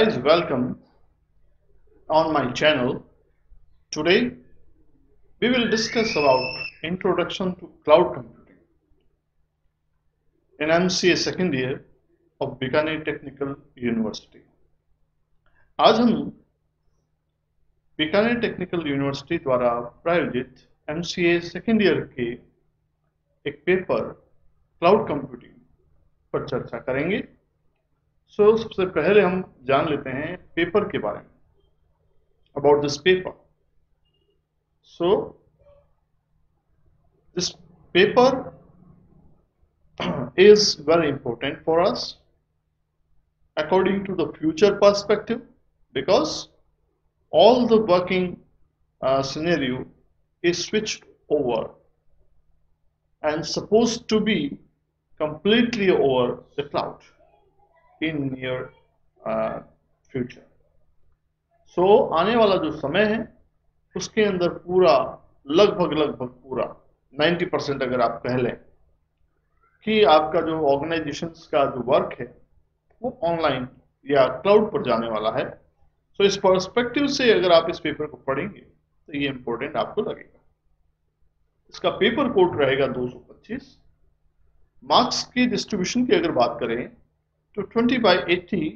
Guys, welcome on my channel. Today we will discuss about introduction to cloud computing in MCA second year of Bikaner technical university. आज हम Bikaner technical university द्वारा प्रायोजित MCA second year के एक paper cloud computing पर चर्चा करेंगे। सबसे पहले हम जान लेते हैं पेपर के बारे में, about this paper. So this paper is very important for us according to the future perspective, because all the working scenario is switched over and supposed to be completely over the cloud in near future. So आने वाला जो समय है उसके अंदर पूरा लगभग पूरा 90% अगर आप कह लें कि आपका जो ऑर्गेनाइजेशंस का जो वर्क है वो ऑनलाइन या क्लाउड पर जाने वाला है। सो इस पर्सपेक्टिव से अगर आप इस पेपर को पढ़ेंगे तो ये इंपॉर्टेंट आपको लगेगा। इसका पेपर कोड रहेगा 225। मार्क्स की डिस्ट्रीब्यूशन की अगर बात करें तो 20/80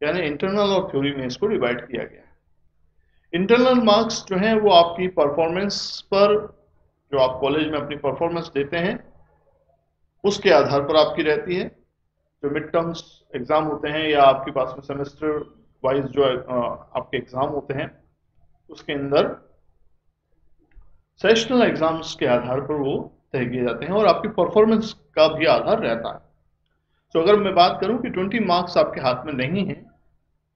यानी इंटरनल और थ्योरी में इसको डिवाइड किया गया है। इंटरनल मार्क्स जो हैं वो आपकी परफॉर्मेंस पर, जो आप कॉलेज में अपनी परफॉर्मेंस देते हैं उसके आधार पर आपकी रहती है। जो मिड टर्म्स एग्जाम होते हैं या आपके पास में सेमेस्टर वाइज जो आपके एग्जाम होते हैं उसके अंदर सेशनल एग्जाम्स के आधार पर वो तय किए जाते हैं और आपकी परफॉर्मेंस का भी आधार रहता है। तो अगर मैं बात करूं कि 20 मार्क्स आपके हाथ में नहीं है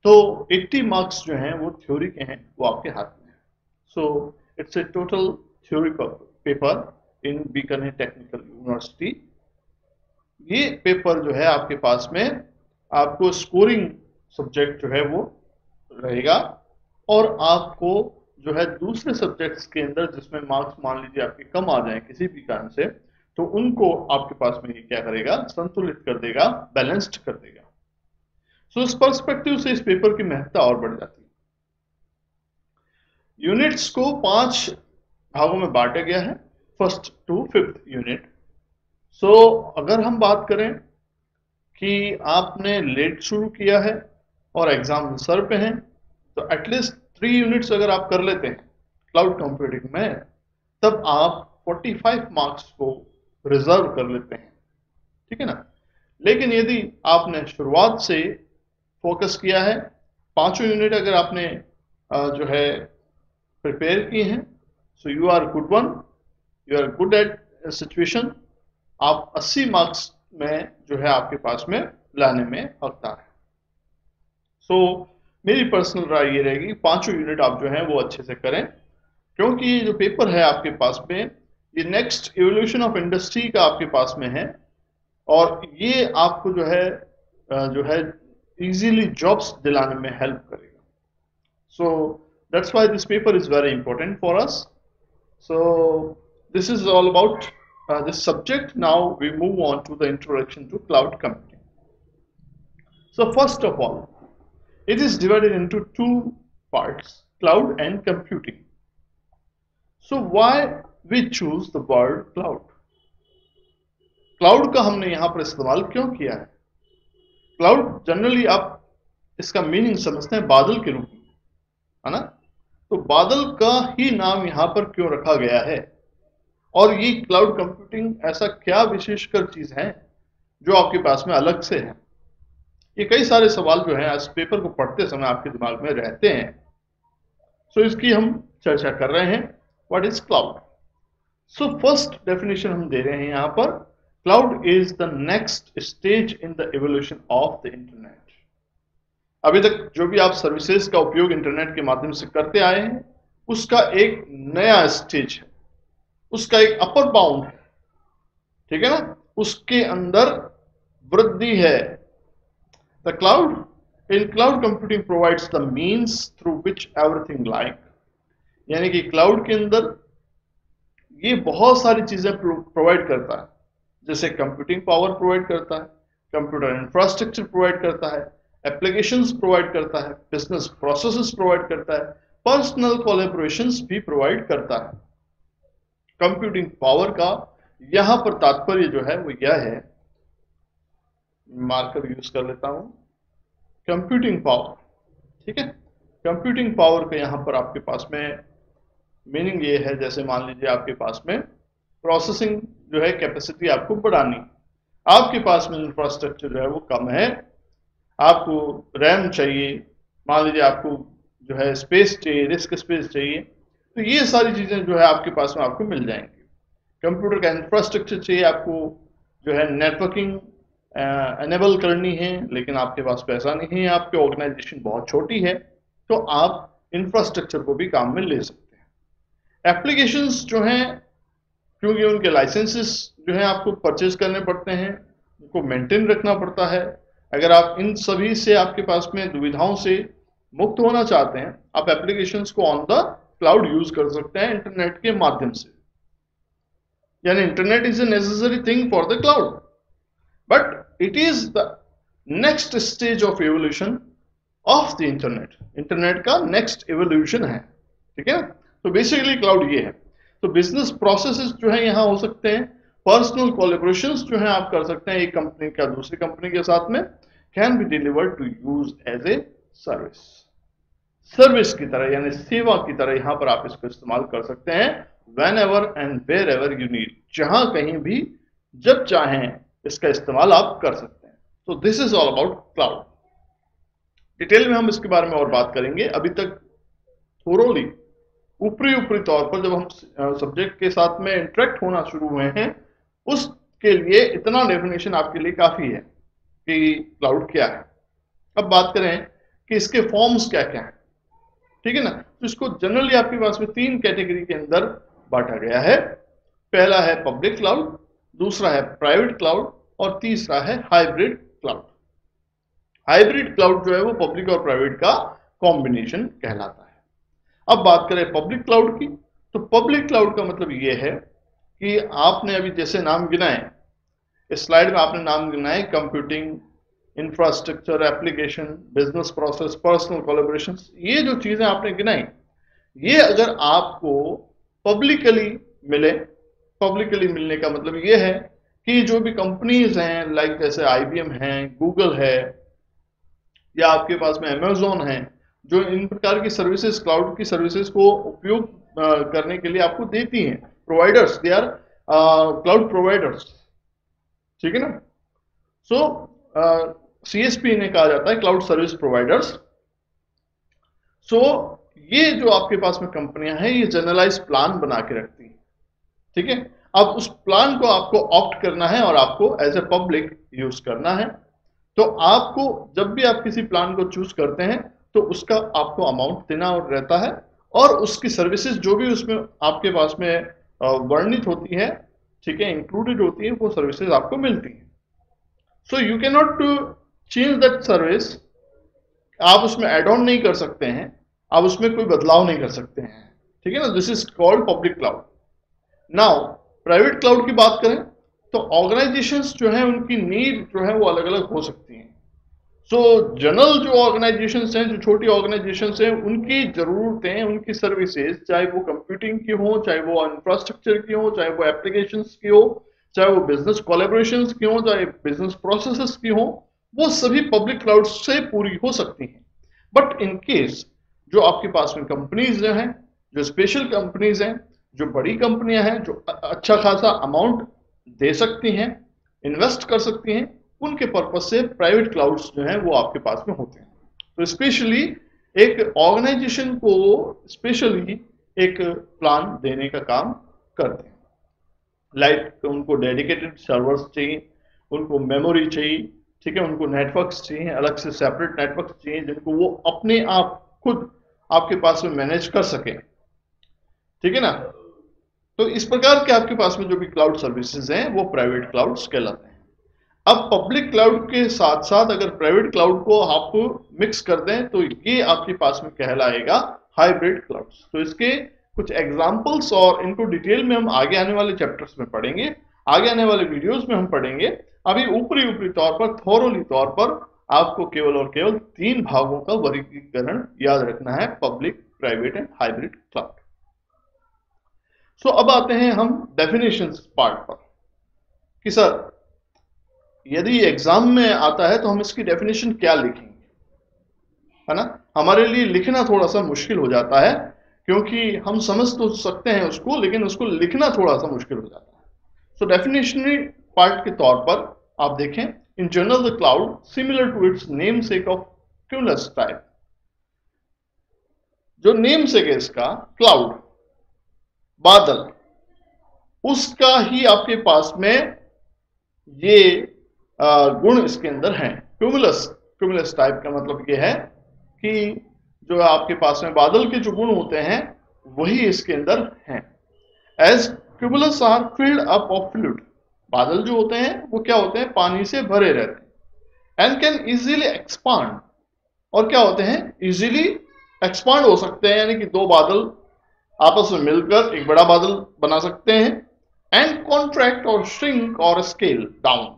तो 80 मार्क्स जो हैं वो थ्योरी के हैं, वो आपके हाथ में है। So it's a total theory paper in Bikaner technical university. ये पेपर जो है आपके पास में आपको स्कोरिंग सब्जेक्ट जो है वो रहेगा और आपको जो है दूसरे सब्जेक्ट्स के अंदर जिसमें मार्क्स मान लीजिए आपके कम आ जाए किसी भी कारण से, तो उनको आपके पास में ये क्या करेगा, संतुलित कर देगा, बैलेंस्ड कर देगा। सो इस पर्सपेक्टिव से इस पेपर की महत्ता और बढ़ जाती है। यूनिट्स को 5 भागों में बांटा गया है, फर्स्ट टू फिफ्थ यूनिट। सो अगर हम बात करें कि आपने लेट शुरू किया है और एग्जाम सर पे हैं तो एटलीस्ट 3 यूनिट्स अगर आप कर लेते हैं क्लाउड कंप्यूटिंग में तब आप 45 मार्क्स को रिजर्व कर लेते हैं, ठीक है ना। लेकिन यदि आपने शुरुआत से फोकस किया है, 5 यूनिट अगर आपने जो है प्रिपेयर की हैं, so you are good one, you are good at situation. आप 80 मार्क्स में जो है आपके पास में लाने में हकदार है। सो मेरी पर्सनल राय ये रहेगी 5 यूनिट आप जो है वो अच्छे से करें, क्योंकि ये जो पेपर है आपके पास में ये नेक्स्ट एवोल्यूशन ऑफ इंडस्ट्री का आपके पास में है और ये आपको जो है इजीली जॉब्स दिलाने में हेल्प करेगा। So that's why this paper is very important for us. So this is all about this subject. Now we move on to the introduction to cloud computing. So first of all, it is divided into 2 parts, cloud and computing. So why we choose the word cloud? Cloud का हमने यहां पर इस्तेमाल क्यों किया है? Cloud generally आप इसका मीनिंग समझते हैं बादल के रूप में, है ना। तो बादल का ही नाम यहां पर क्यों रखा गया है और ये क्लाउड कंप्यूटिंग ऐसा क्या विशेषकर चीज है जो आपके पास में अलग से है? ये कई सारे सवाल जो हैं इस पेपर को पढ़ते समय आपके दिमाग में रहते हैं। सो इसकी हम चर्चा कर रहे हैं, what is cloud. So first definition हम दे रहे हैं यहां पर, cloud is the next stage in the evolution of the internet. अभी तक जो भी आप सर्विसेज का उपयोग इंटरनेट के माध्यम से करते आए हैं उसका एक नया स्टेज है, उसका एक अपर बाउंड है, ठीक है ना, उसके अंदर वृद्धि है। The cloud in cloud computing provides the means through which everything like, यानी कि क्लाउड के अंदर ये बहुत सारी चीजें प्रोवाइड करता है, जैसे कंप्यूटिंग पावर प्रोवाइड करता है, कंप्यूटर इंफ्रास्ट्रक्चर प्रोवाइड करता है, एप्लीकेशंस प्रोवाइड करता है, बिजनेस प्रोसेसेस प्रोवाइड करता है, पर्सनल कोलैबोरेशंस भी प्रोवाइड करता है। कंप्यूटिंग पावर का यहां पर तात्पर्य जो है वो यह है, मार्कर यूज कर लेता हूं, कंप्यूटिंग पावर, ठीक है। कंप्यूटिंग पावर का यहां पर आपके पास में मीनिंग ये है, जैसे मान लीजिए आपके पास में प्रोसेसिंग जो है कैपेसिटी आपको बढ़ानी, आपके पास में इंफ्रास्ट्रक्चर जो है वो कम है, आपको रैम चाहिए, मान लीजिए आपको जो है स्पेस चाहिए, डिस्क स्पेस चाहिए, तो ये सारी चीजें जो है आपके पास में आपको मिल जाएंगी। कंप्यूटर का इंफ्रास्ट्रक्चर चाहिए आपको, जो है नेटवर्किंग एनेबल करनी है, लेकिन आपके पास पैसा नहीं है, आपकी ऑर्गेनाइजेशन बहुत छोटी है, तो आप इंफ्रास्ट्रक्चर को भी काम में ले सकते हैं। एप्लीकेशंस जो हैं, क्योंकि उनके लाइसेंसेस जो है आपको परचेज करने पड़ते हैं, उनको मेंटेन रखना पड़ता है। अगर आप इन सभी से आपके पास में दुविधाओं से मुक्त होना चाहते हैं, आप एप्लीकेशंस को ऑन द क्लाउड यूज कर सकते हैं इंटरनेट के माध्यम से, यानी internet is a necessary thing for the cloud, but it is the next stage of evolution of the internet. Internet का नेक्स्ट एवोल्यूशन है, ठीक है। तो बेसिकली क्लाउड ये है। तो बिजनेस प्रोसेसेस जो है यहां हो सकते हैं, पर्सनल कोलैबोरेशंस जो है आप कर सकते हैं एक कंपनी का दूसरी कंपनी के साथ में, can be delivered to use as a service, service की तरह यानी सेवा की तरह यहां पर आप इसको इस्तेमाल कर सकते हैं, whenever and wherever you need, जहां कहीं भी जब चाहें इसका इस्तेमाल आप कर सकते हैं। तो this is all about cloud. Detail में हम इसके बारे में और बात करेंगे। अभी तक थोरोली ऊपरी तौर पर जब हम सब्जेक्ट के साथ में इंटरेक्ट होना शुरू हुए हैं, उसके लिए इतना डेफिनेशन आपके लिए काफी है कि क्लाउड क्या है। अब बात करें कि इसके फॉर्म्स क्या क्या हैं, ठीक है ना। तो इसको जनरली आपके पास में 3 कैटेगरी के अंदर बांटा गया है। पहला है पब्लिक क्लाउड, दूसरा है प्राइवेट क्लाउड और तीसरा है हाइब्रिड क्लाउड। हाइब्रिड क्लाउड जो है वो पब्लिक और प्राइवेट का कॉम्बिनेशन कहलाता है। अब बात करें पब्लिक क्लाउड की, तो पब्लिक क्लाउड का मतलब ये है कि आपने अभी जैसे नाम गिनाए, इस स्लाइड में आपने नाम गिनाए, computing, infrastructure, application, business process, personal collaborations, ये जो चीजें आपने गिनाई, ये अगर आपको पब्लिकली मिले, पब्लिकली मिलने का मतलब ये है कि जो भी कंपनीज हैं, लाइक जैसे IBM है, गूगल है, या आपके पास में अमेजोन है, जो इन प्रकार की सर्विसेज, क्लाउड की सर्विसेज को उपयोग करने के लिए आपको देती हैं, providers, they are cloud providers, ठीक है ना। सो CSP इन्हें कहा जाता है, क्लाउड सर्विस प्रोवाइडर्स। सो ये जो आपके पास में कंपनियां हैं, ये जनरलाइज प्लान बना के रखती हैं, ठीक है। अब उस प्लान को आपको ऑप्ट करना है और आपको एज ए पब्लिक यूज करना है। तो आपको जब भी आप किसी प्लान को चूज करते हैं तो उसका आपको अमाउंट देना रहता है, और उसकी सर्विसेज जो भी उसमें आपके पास में वर्णित होती है, ठीक है, इंक्लूडेड होती है, वो सर्विसेज आपको मिलती हैं। So you can not change that service, आप उसमें एड ऑन नहीं कर सकते हैं, आप उसमें कोई बदलाव नहीं कर सकते हैं, ठीक है ना। This is called public cloud. Now private cloud की बात करें तो ऑर्गेनाइजेशंस जो है उनकी नीड जो है वो अलग अलग हो सकती हैं। सो जनरल जो ऑर्गेनाइजेशंस हैं, जो छोटी ऑर्गेनाइजेशंस हैं, उनकी जरूरतें, उनकी सर्विसेज, चाहे वो कंप्यूटिंग की हो, चाहे वो इंफ्रास्ट्रक्चर की हो, चाहे वो एप्लीकेशंस की हो, चाहे वो बिजनेस कोलैबोरेशंस की हो, चाहे बिजनेस प्रोसेसेस की हो, वो सभी पब्लिक क्लाउड से पूरी हो सकती हैं। बट इन केस जो आपके पास में कंपनीज जो हैं, जो स्पेशल कंपनीज हैं, जो बड़ी कंपनियां हैं, जो अच्छा खासा अमाउंट दे सकती हैं, इन्वेस्ट कर सकती हैं, उनके पर्पज से प्राइवेट क्लाउड्स जो हैं वो आपके पास में होते हैं। तो स्पेशली एक ऑर्गेनाइजेशन को स्पेशली एक प्लान देने का काम करते हैं। लाइक उनको डेडिकेटेड सर्वर्स चाहिए, उनको मेमोरी चाहिए, ठीक है, उनको नेटवर्क्स चाहिए, अलग से सेपरेट नेटवर्क्स चाहिए जिनको वो अपने आप खुद आपके पास में मैनेज कर सके, ठीक है ना। तो इस प्रकार के आपके पास में जो भी क्लाउड सर्विसेज हैं वो प्राइवेट क्लाउड्स कहलाते हैं। अब पब्लिक क्लाउड के साथ साथ अगर प्राइवेट क्लाउड को आप मिक्स कर दें तो ये आपके पास में कहलाएगा हाइब्रिड क्लाउड्स। तो इसके कुछ एग्जांपल्स और इनको डिटेल में हम आगे आने वाले चैप्टर्स में पढ़ेंगे, आगे आने वाले वीडियोस में हम पढ़ेंगे। अभी ऊपरी तौर पर, थोरोली तौर पर आपको केवल और केवल 3 भागों का वर्गीकरण याद रखना है, public, private and hybrid cloud. So अब आते हैं हम डेफिनेशंस पार्ट पर कि सर यदि एग्जाम में आता है तो हम इसकी डेफिनेशन क्या लिखेंगे, है ना। हमारे लिए लिखना थोड़ा सा मुश्किल हो जाता है क्योंकि हम समझ तो सकते हैं उसको, लेकिन उसको लिखना थोड़ा सा मुश्किल हो जाता है। सो डेफिनेशनरी पार्ट के तौर पर आप देखें, in general the cloud similar to its namesake of cumulus type. जो नेम सेक है इसका क्लाउड, बादल, उसका ही आपके पास में ये गुण इसके अंदर हैं। क्यूमुलस टाइप का मतलब ये है कि जो आपके पास में बादल के जो गुण होते हैं वही इसके अंदर हैं। As cumulus are filled up of fluid, बादल जो होते हैं वो क्या होते हैं, पानी से भरे रहते हैं। एंड कैन इजीली एक्सपांड, और क्या होते हैं, इजीली एक्सपांड हो सकते हैं, यानी कि 2 बादल आपस में मिलकर एक बड़ा बादल बना सकते हैं। एंड कॉन्ट्रैक्ट और श्रिंक और स्केल डाउन,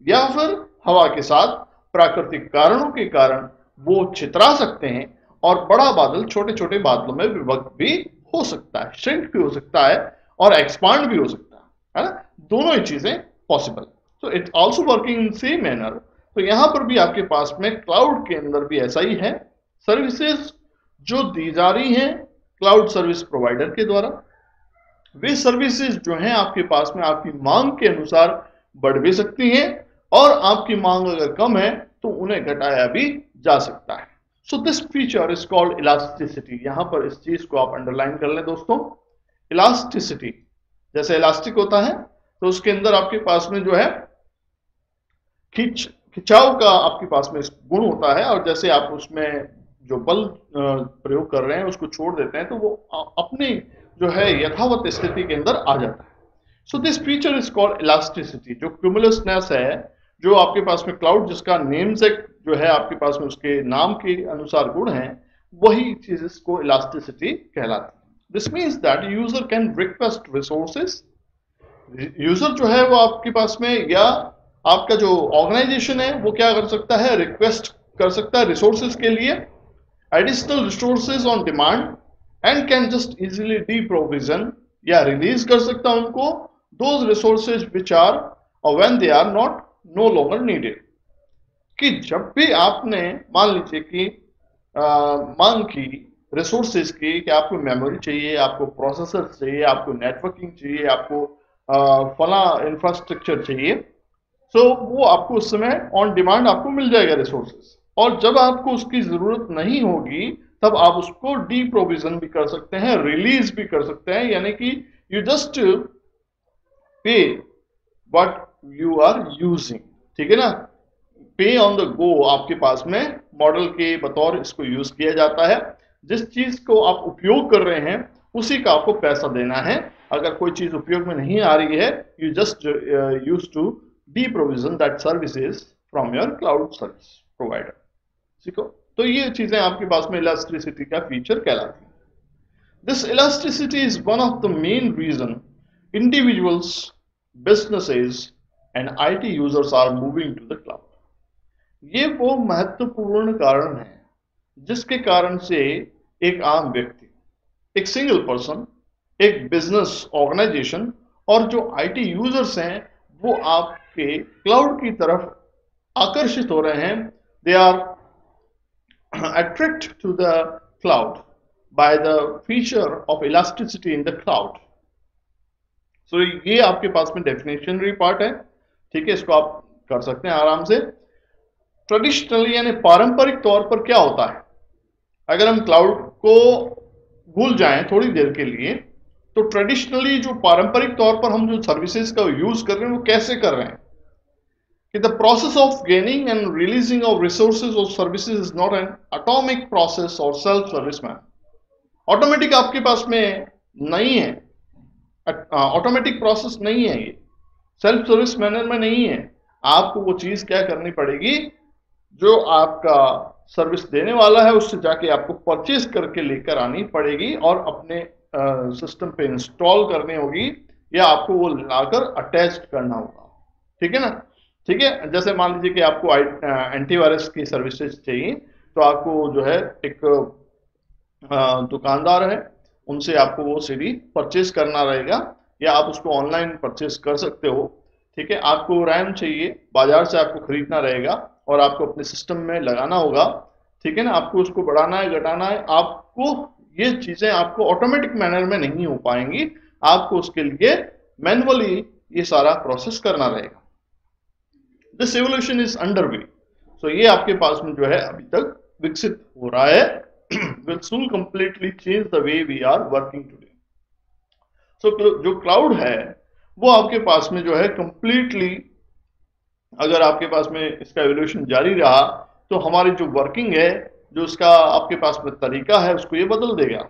या फिर हवा के साथ प्राकृतिक कारणों के कारण वो छितरा सकते हैं और बड़ा बादल छोटे छोटे बादलों में विभक्त भी हो सकता है, श्रिंक भी हो सकता है और एक्सपांड भी हो सकता है ना। दोनों ही चीजें पॉसिबल। तो it's also working in same manner. तो यहां पर भी आपके पास में क्लाउड के अंदर भी ऐसा ही है। सर्विसेज जो दी जा रही हैं क्लाउड सर्विस प्रोवाइडर के द्वारा, वे सर्विसेज जो हैं आपके पास में आपकी मांग के अनुसार बढ़ भी सकती हैं, और आपकी मांग अगर कम है तो उन्हें घटाया भी जा सकता है। So this feature is called elasticity. यहां पर इस चीज को आप अंडरलाइन कर लें दोस्तों। इलास्टिसिटी, जैसे इलास्टिक होता है तो उसके अंदर आपके पास में जो है खिंचाव का आपके पास में गुण होता है, और जैसे आप उसमें जो बल प्रयोग कर रहे हैं उसको छोड़ देते हैं तो वो अपनी जो है यथावत स्थिति के अंदर आ जाता है। So this feature is called elasticity. जो क्यूमुलसनेस है, जो आपके पास में क्लाउड जिसका नेम से जो है आपके पास में उसके नाम के अनुसार गुण है, वही चीज इसको इलास्टिसिटी कहलाती है। This means that user can request resources. User जो है वो आपके पास में, या आपका जो ऑर्गेनाइजेशन है वो क्या कर सकता है, रिक्वेस्ट कर सकता है रिसोर्सेज के लिए, additional resources on demand, and can just easily deprovision, या रिलीज कर सकता है उनको, दोज रिसोर्सेज विच आर और when they are not no longer needed. कि जब भी आपने मान लीजिए कि मांग की रिसोर्सेज की कि आपको मेमोरी चाहिए, आपको प्रोसेसर चाहिए, आपको नेटवर्किंग चाहिए, आपको फला इंफ्रास्ट्रक्चर चाहिए, सो वो आपको उस समय ऑन डिमांड आपको मिल जाएगा रिसोर्सेज। और जब आपको उसकी जरूरत नहीं होगी तब आप उसको डी प्रोविजन भी कर सकते हैं, रिलीज भी कर सकते हैं, यानी कि you just pay what you are using. ठीक है ना, पे ऑन द गो आपके पास में मॉडल के बतौर इसको यूज किया जाता है। जिस चीज को आप उपयोग कर रहे हैं उसी का आपको पैसा देना है। अगर कोई चीज उपयोग में नहीं आ रही है, you just use to deprovision that services from your cloud service provider. ठीक है, तो ये चीजें आपके पास में इलास्टिसिटी का फीचर कहलाती है। This elasticity is one of the main reason individuals, businesses and IT users are moving to the cloud. ये वो महत्वपूर्ण कारण है जिसके कारण से एक आम व्यक्ति, एक सिंगल पर्सन, एक बिजनेस ऑर्गेनाइजेशन और जो आईटी यूजर्स हैं वो आपके क्लाउड की तरफ आकर्षित हो रहे हैं। They are attract to the cloud by the feature of elasticity in the cloud. So ये आपके पास में डेफिनेशनरी पार्ट है। ठीक है, इसको आप कर सकते हैं आराम से। ट्रेडिशनली यानी पारंपरिक तौर पर क्या होता है, अगर हम क्लाउड को भूल जाएं थोड़ी देर के लिए, तो ट्रेडिशनली जो पारंपरिक तौर पर हम जो सर्विसेज का यूज कर रहे हैं वो कैसे कर रहे हैं कि the process of gaining and releasing of resources और services is not an atomic process और सेल्फ सर्विस मैन। ऑटोमेटिक आपके पास में नहीं है, ऑटोमेटिक प्रोसेस नहीं है, ये सेल्फ सर्विस मैनर में नहीं है। आपको वो चीज क्या करनी पड़ेगी, जो आपका सर्विस देने वाला है उससे जाके आपको परचेज करके लेकर आनी पड़ेगी और अपने सिस्टम पे इंस्टॉल करनी होगी, या आपको वो लाकर अटैच करना होगा। ठीक है ना, ठीक है, जैसे मान लीजिए कि आपको एंटीवायरस की सर्विसेज चाहिए, तो आपको जो है एक दुकानदार है, उनसे आपको वो सीडी परचेज करना रहेगा, या आप उसको ऑनलाइन परचेज कर सकते हो। ठीक है, आपको रैम चाहिए, बाजार से आपको खरीदना रहेगा और आपको अपने सिस्टम में लगाना होगा। ठीक है ना, आपको उसको बढ़ाना है, घटाना है, आपको ये चीजें आपको ऑटोमेटिक मैनर में नहीं हो पाएंगी, आपको उसके लिए मैनुअली ये सारा प्रोसेस करना रहेगा। This evolution is under way. So ये आपके पास में जो है अभी तक विकसित हो रहा है। Will soon completely change the way we are working today. So जो क्लाउड है वो आपके पास में जो है कंप्लीटली, अगर आपके पास में इसका एवोल्यूशन जारी रहा तो हमारी जो वर्किंग है, जो इसका आपके पास में तरीका है, उसको ये बदल देगा।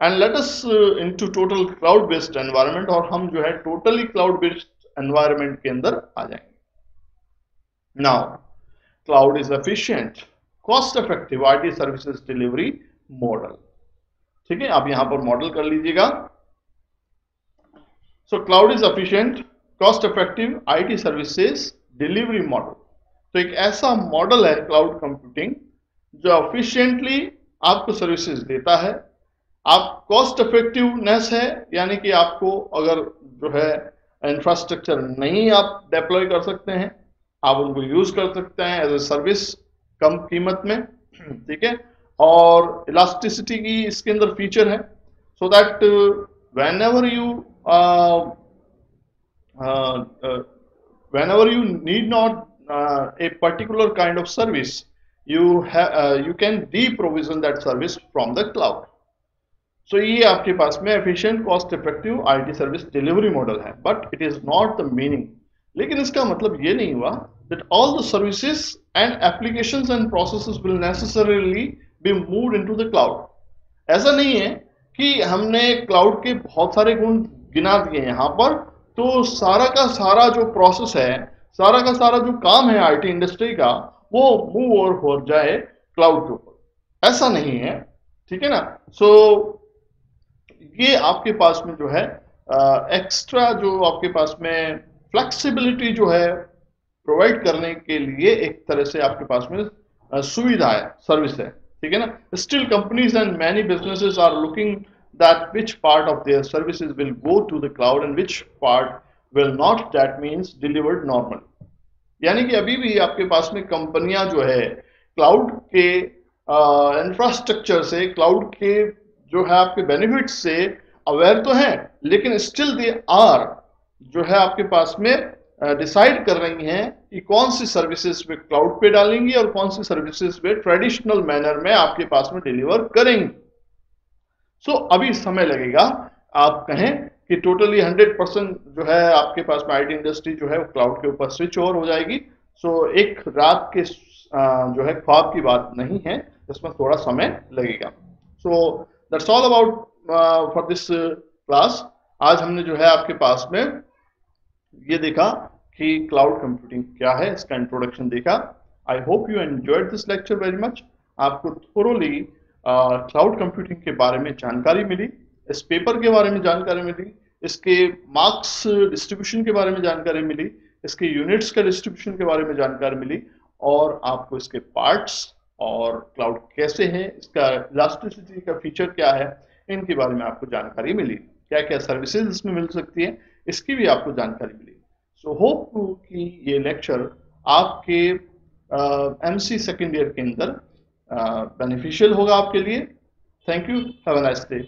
And let us into total cloud based environment, और हम जो है टोटली क्लाउड बेस्ड एनवायरनमेंट के अंदर आ जाएंगे। Now cloud is efficient cost effective IT services delivery model. ठीक है, आप यहां पर मॉडल कर लीजिएगा। So cloud is efficient cost effective IT services delivery model. तो एक ऐसा मॉडल है क्लाउड कंप्यूटिंग जो एफिशिएंटली आपको सर्विसेज देता है। आप कॉस्ट इफेक्टिवनेस है, यानी कि आपको अगर जो है इंफ्रास्ट्रक्चर नहीं आप डिप्लॉय कर सकते हैं, आप उनको यूज कर सकते हैं एज ए सर्विस कम कीमत में। ठीक है, और इलास्टिसिटी की इसके अंदर फीचर है, so that when ever you whenever you need not a particular kind of service, you can deprovision that service from the cloud. So ये आपके पास में efficient cost effective IT service delivery model है, but it is not the meaning. लेकिन इसका मतलब ये नहीं हुआ that all the services and applications and processes will necessarily be moved into the cloud. ऐसा नहीं है कि हमने क्लाउड के बहुत सारे गुण गिना दिए यहाँ पर, तो सारा का सारा जो प्रोसेस है, सारा का सारा जो काम है आईटी इंडस्ट्री का, वो मूव और हो जाए क्लाउड के ऊपर। ऐसा नहीं है, ठीक है ना। सो ये आपके पास में जो है एक्स्ट्रा जो आपके पास में फ्लेक्सिबिलिटी जो है प्रोवाइड करने के लिए एक तरह से आपके पास में सुविधा है, सर्विस है। ठीक है ना। Still companies and many businesses are looking that which part of their services will go to the cloud and which part will not, that means delivered normally। यानी कि अभी भी आपके पास में कंपनियां जो है क्लाउड के इंफ्रास्ट्रक्चर से, क्लाउड के जो है आपके बेनिफिट से अवेयर तो हैं, लेकिन स्टिल दे आर जो है आपके पास में डिसाइड कर रही हैं कि कौन सी सर्विसेज वे क्लाउड पे डालेंगी और कौन सी सर्विसेज वे ट्रेडिशनल मैनर में आपके पास में डिलीवर करेंगी। सो अभी समय लगेगा, आप कहें कि टोटली 100% जो है आपके पास में आईटी इंडस्ट्री जो है क्लाउड के ऊपर स्विच ओवर हो जाएगी। सो एक रात के जो है ख्वाब की बात नहीं है, इसमें थोड़ा समय लगेगा। So that's all about for this class. आज हमने जो है आपके पास में ये देखा कि क्लाउड कंप्यूटिंग क्या है, इसका इंट्रोडक्शन देखा। I hope you enjoyed this lecture very much. आपको थोरोली क्लाउड कंप्यूटिंग के बारे में जानकारी मिली, इस पेपर के बारे में जानकारी मिली, इसके मार्क्स डिस्ट्रीब्यूशन के बारे में जानकारी मिली, इसके यूनिट्स का डिस्ट्रीब्यूशन के बारे में जानकारी मिली, और आपको इसके पार्ट्स और क्लाउड कैसे हैं, इसका इलास्टिसिटी का फीचर क्या है, इनके बारे में आपको जानकारी मिली। क्या क्या सर्विसेज इसमें मिल सकती है, इसकी भी आपको जानकारी मिली। सो होप कि ये लेक्चर आपके एमसी सेकेंड ईयर के अंदर बेनिफिशियल होगा आपके लिए। Thank you, have a nice day.